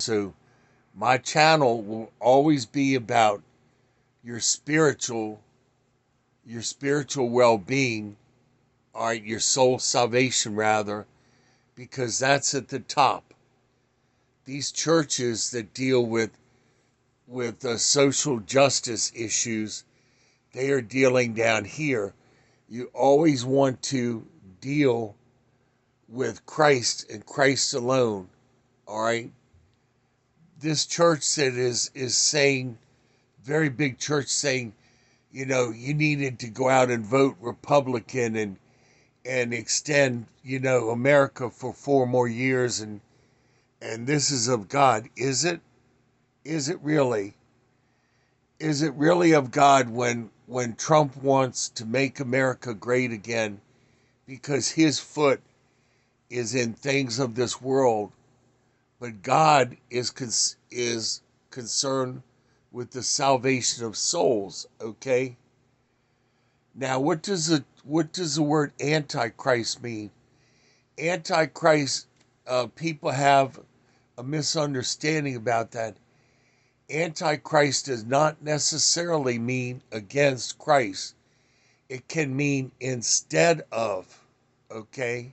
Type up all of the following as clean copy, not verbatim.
So my channel will always be about your spiritual your spiritual well-being, all right, your soul salvation rather, because that's at the top. These churches that deal with social justice issues, they are dealing down here. You always want to deal with Christ and Christ alone. All right. This church that is saying, very big church saying, you needed to go out and vote Republican and extend, America for 4 more years and this is of God. Is it? Is it really? Is it really of God when Trump wants to make America great again because his foot is in things of this world, but God is concerned with the salvation of souls, okay? Now, what does the word antichrist mean? Antichrist, people have a misunderstanding about that. Antichrist does not necessarily mean against Christ. It can mean instead of, okay?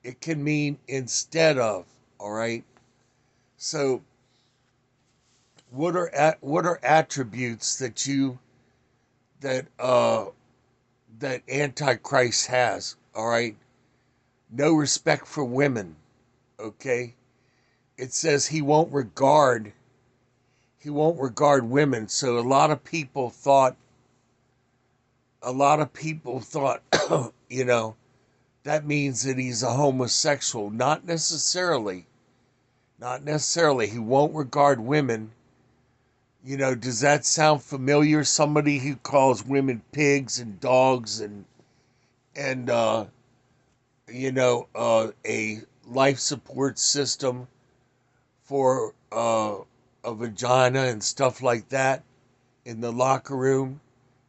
It can mean instead of, all right? So, what are attributes that that Antichrist has, all right? No respect for women, okay? It says he won't regard women. So a lot of people thought that means that he's a homosexual. Not necessarily. Not necessarily. He won't regard women. Does that sound familiar? Somebody who calls women pigs and dogs and a life support system for a vagina and stuff like that in the locker room.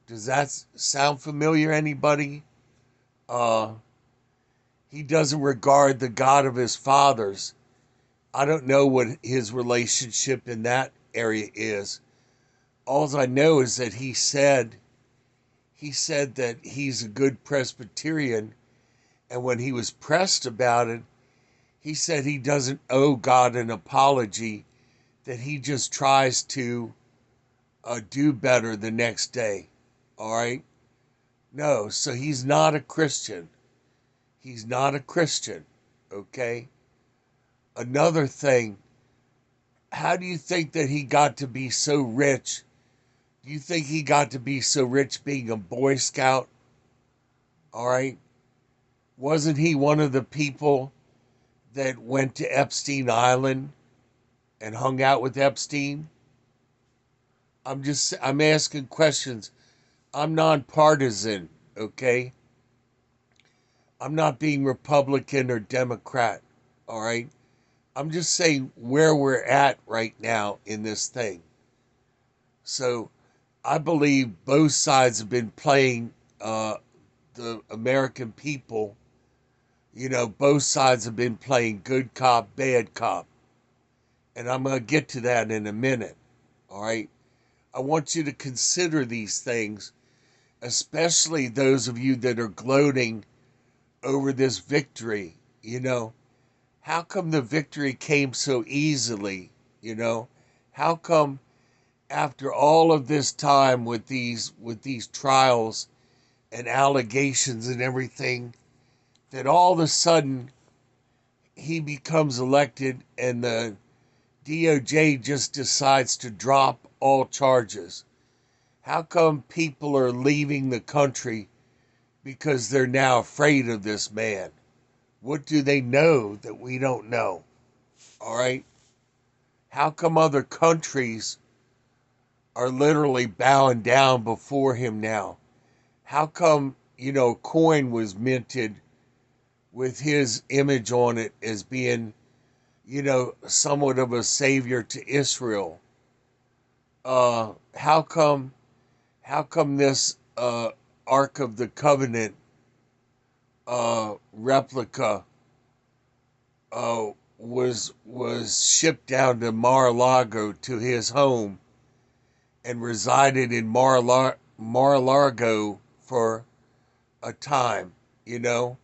Does that sound familiar, anybody? Uh, he doesn't regard the God of his fathers. I don't know what his relationship in that area is. All I know is that he said that he's a good Presbyterian, and when he was pressed about it, he said he doesn't owe God an apology, that he just tries to do better the next day. All right? No, so he's not a Christian. He's not a Christian. Okay? Another thing, how do you think that he got to be so rich? Do you think he got to be so rich being a Boy Scout? All right? Wasn't he one of the people that went to Epstein Island and hung out with Epstein? I'm asking questions. I'm nonpartisan, okay? I'm not being Republican or Democrat, all right? I'm just saying where we're at right now in this thing. So I believe both sides have been playing the American people. Both sides have been playing good cop, bad cop. And I'm going to get to that in a minute, all right? I want you to consider these things, especially those of you that are gloating over this victory. How come the victory came so easily? How come after all of this time with these trials and allegations and everything, that all of a sudden he becomes elected and the DOJ just decides to drop all charges? How come people are leaving the country because they're now afraid of this man? What do they know that we don't know? All right? How come other countries are literally bowing down before him now? How come, a coin was minted with his image on it as being, somewhat of a savior to Israel? How come this Ark of the Covenant replica uh, was shipped down to Mar-a-Lago to his home and resided in Mar-a-Lago for a time. You know,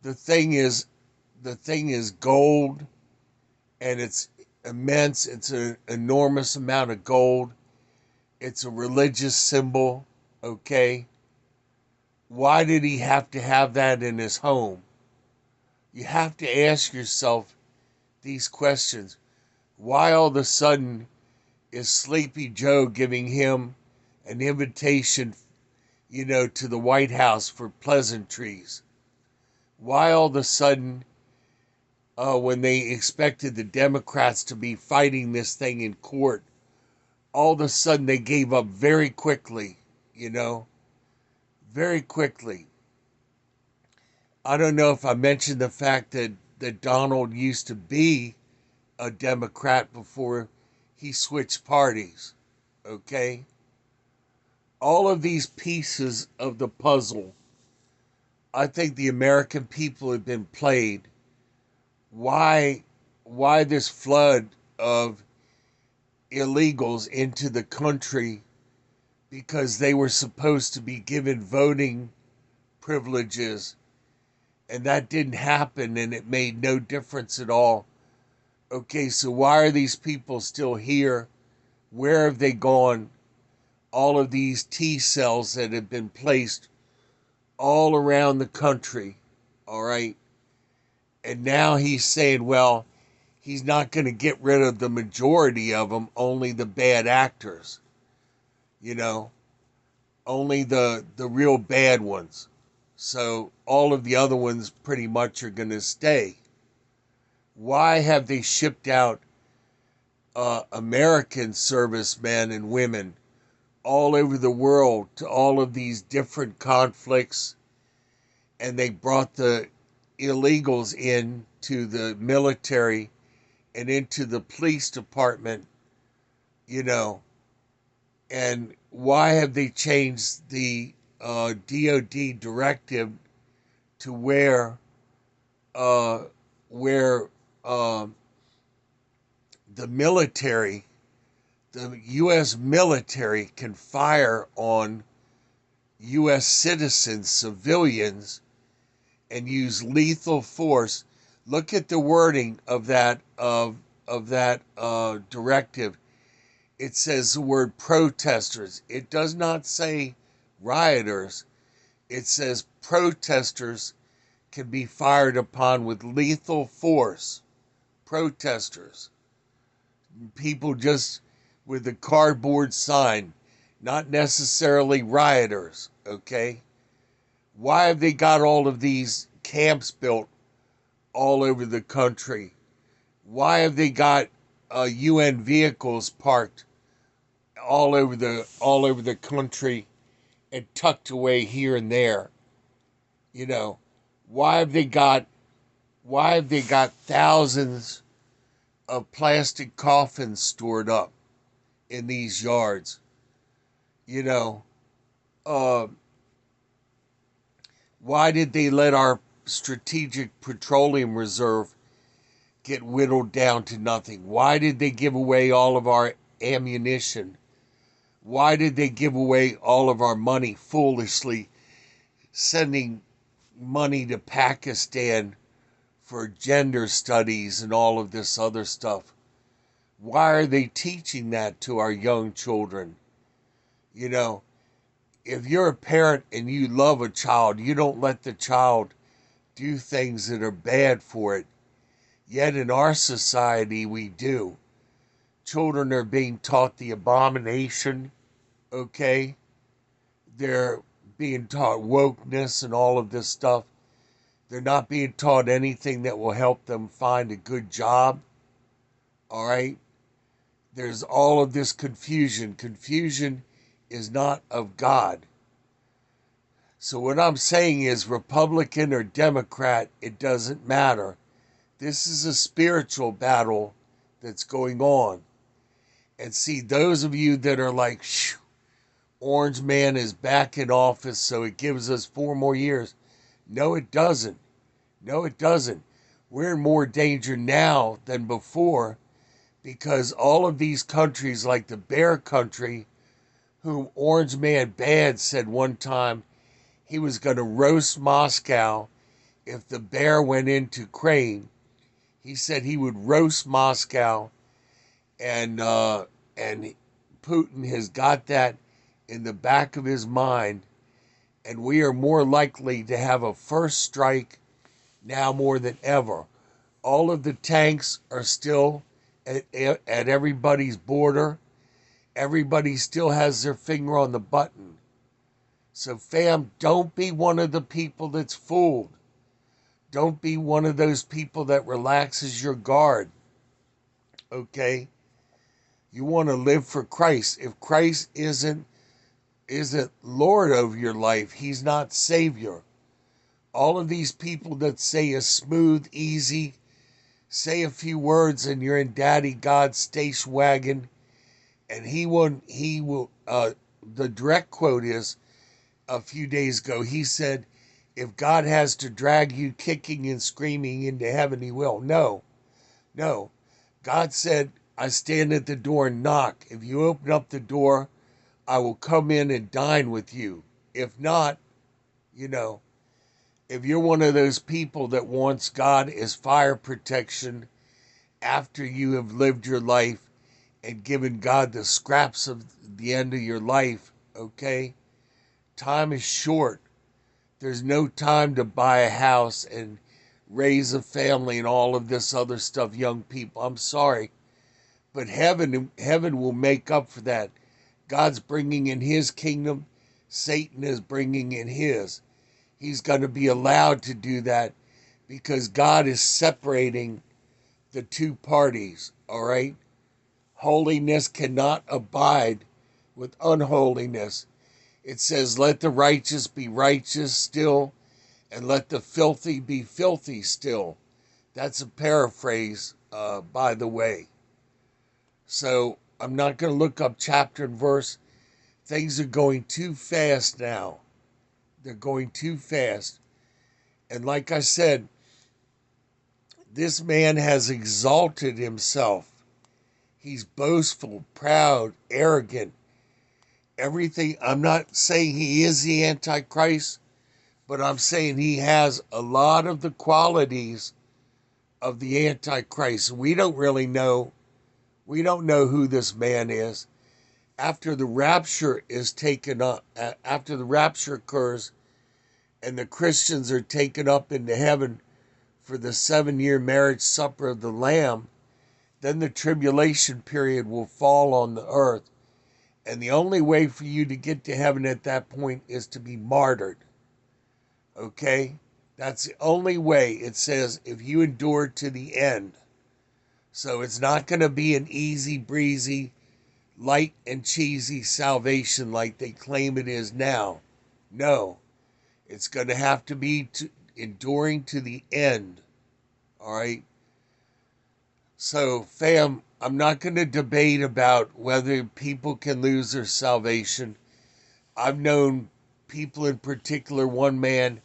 the thing is, gold, and it's immense. It's an enormous amount of gold. It's a religious symbol. Okay, why did he have to have that in his home? You have to ask yourself these questions. Why all of a sudden is Sleepy Joe giving him an invitation, to the White House for pleasantries? Why all of a sudden, when they expected the Democrats to be fighting this thing in court, all of a sudden they gave up very quickly, very quickly. I don't know if I mentioned the fact that Donald used to be a Democrat before he switched parties. Okay? All of these pieces of the puzzle, I think the American people have been played. Why this flood of illegals into the country? Because they were supposed to be given voting privileges, and that didn't happen, and it made no difference at all. Okay, so why are these people still here? Where have they gone? All of these T cells that have been placed all around the country, all right? And now he's saying, well, he's not going to get rid of the majority of them, only the bad actors, only the real bad ones. So all of the other ones pretty much are going to stay. Why have they shipped out American servicemen and women all over the world to all of these different conflicts, and they brought the illegals in to the military and into the police department, and why have they changed the DOD directive to where the military, the U.S. military, can fire on U.S. citizens, civilians, and use lethal force? Look at the wording of that directive. It says the word protesters. It does not say rioters. It says protesters can be fired upon with lethal force. Protesters. People just with a cardboard sign, not necessarily rioters, okay? Why have they got all of these camps built all over the country? Why have they got UN vehicles parked all over the country and tucked away here and there? Why have they got thousands of plastic coffins stored up in these yards? Why did they let our strategic petroleum reserve get whittled down to nothing? Why did they give away all of our ammunition? Why did they give away all of our money foolishly, sending money to Pakistan for gender studies and all of this other stuff? Why are they teaching that to our young children? If you're a parent and you love a child, you don't let the child do things that are bad for it. Yet in our society, we do. Children are being taught the abomination, okay? They're being taught wokeness and all of this stuff. They're not being taught anything that will help them find a good job, all right? There's all of this confusion. Confusion is not of God. So what I'm saying is, Republican or Democrat, it doesn't matter. This is a spiritual battle that's going on. And see, those of you that are like, Orange Man is back in office, so it gives us 4 more years. No, it doesn't. No, it doesn't. We're in more danger now than before because all of these countries, like the Bear Country, whom Orange Man Bad said one time he was going to roast Moscow if the bear went into Ukraine. He said he would roast Moscow, and Putin has got that in the back of his mind, and we are more likely to have a first strike now more than ever. All of the tanks are still at everybody's border. Everybody still has their finger on the button. So, fam, don't be one of the people that's fooled. Don't be one of those people that relaxes your guard. Okay? You want to live for Christ. If Christ isn't Lord over your life, he's not Savior. All of these people that say a smooth, easy, say a few words and you're in Daddy God's station wagon, and he will, the direct quote is, a few days ago, he said, if God has to drag you kicking and screaming into heaven, he will. No, no. God said, I stand at the door and knock. If you open up the door, I will come in and dine with you. If not, if you're one of those people that wants God as fire protection after you have lived your life and given God the scraps of the end of your life, okay? Time is short. There's no time to buy a house and raise a family and all of this other stuff, young people. I'm sorry. But heaven will make up for that. God's bringing in his kingdom. Satan is bringing in his. He's going to be allowed to do that because God is separating the two parties, all right? Holiness cannot abide with unholiness. It says, let the righteous be righteous still, and let the filthy be filthy still. That's a paraphrase, by the way. So I'm not going to look up chapter and verse. Things are going too fast now. They're going too fast. And like I said, this man has exalted himself. He's boastful, proud, arrogant, everything. I'm not saying he is the Antichrist, but I'm saying he has a lot of the qualities of the Antichrist. We don't really know. We don't know who this man is. After the rapture is taken up, after the rapture occurs, and the Christians are taken up into heaven for the 7-year marriage supper of the Lamb, then the tribulation period will fall on the earth. And the only way for you to get to heaven at that point is to be martyred. Okay? That's the only way. It says, if you endure to the end. So it's not going to be an easy breezy, light and cheesy salvation like they claim it is now. No. It's going to have to be enduring to the end. All right? So, fam, I'm not going to debate about whether people can lose their salvation. I've known people, in particular, one man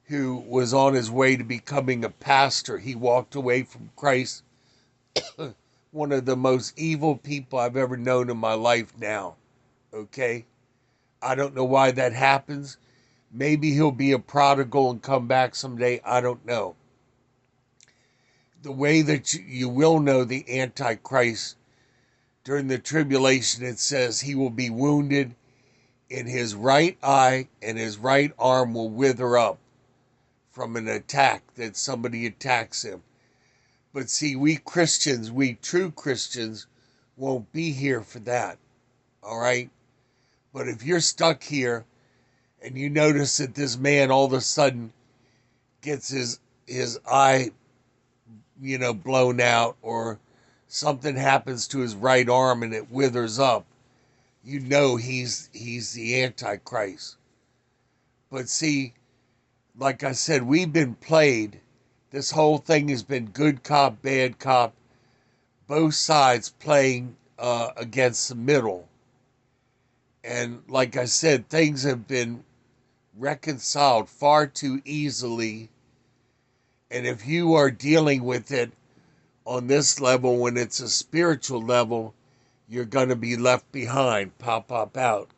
who was on his way to becoming a pastor. He walked away from Christ. One of the most evil people I've ever known in my life now. Okay? I don't know why that happens. Maybe he'll be a prodigal and come back someday. I don't know. The way that you will know the Antichrist during the tribulation, it says he will be wounded in his right eye and his right arm will wither up from an attack that somebody attacks him. But see, we Christians, we true Christians, won't be here for that. All right? But if you're stuck here and you notice that this man all of a sudden gets his eye, blown out, or something happens to his right arm and it withers up, you know he's the Antichrist. But see, like I said, we've been played. This whole thing has been good cop, bad cop, both sides playing against the middle. And like I said, things have been reconciled far too easily And if you are dealing with it on this level when it's a spiritual level, you're going to be left behind. Pop out.